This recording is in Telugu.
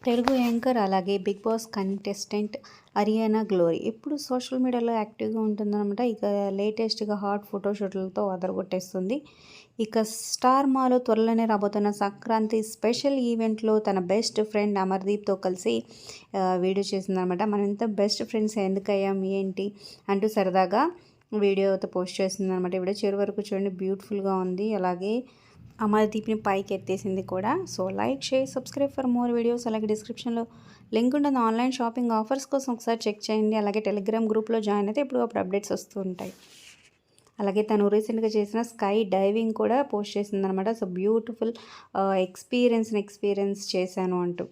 తెలుగు యాంకర్ అలాగే big boss contestant Ariyana Glory ఎప్పుడు సోషల్ మీడియాలో యాక్టివ్గా ఉంటుందన్నమాట. ఇక లేటెస్ట్గా హాట్ ఫోటోషూట్లతో అదరగొట్టేస్తుంది. ఇక స్టార్ మాలో త్వరలోనే రాబోతున్న సంక్రాంతి స్పెషల్ ఈవెంట్లో తన బెస్ట్ ఫ్రెండ్ అమర్దీప్తో కలిసి వీడియో చేసిందనమాట. మనం ఇంత బెస్ట్ ఫ్రెండ్స్ ఎందుకయ్యాం ఏంటి అంటూ సరదాగా వీడియోతో పోస్ట్ చేసిందనమాట. వీడియో చివరి వరకు చూడండి, బ్యూటిఫుల్గా ఉంది. అలాగే అమర్దీప్ని పైకి ఎత్తేసింది కూడా. So like, share, subscribe for more videos. అలాగే డిస్క్రిప్షన్లో లింక్ ఉంటుంది. ఆన్లైన్ షాపింగ్ ఆఫర్స్ కోసం ఒకసారి చెక్ చేయండి. అలాగే టెలిగ్రామ్ గ్రూప్లో జాయిన్ అయితే ఇప్పుడు అప్పుడు అప్డేట్స్ వస్తూ ఉంటాయి. అలాగే తను రీసెంట్గా చేసిన స్కై డైవింగ్ కూడా పోస్ట్ చేసిందనమాట. సో బ్యూటిఫుల్ ఎక్స్పీరియన్స్ చేశాను అంటూ.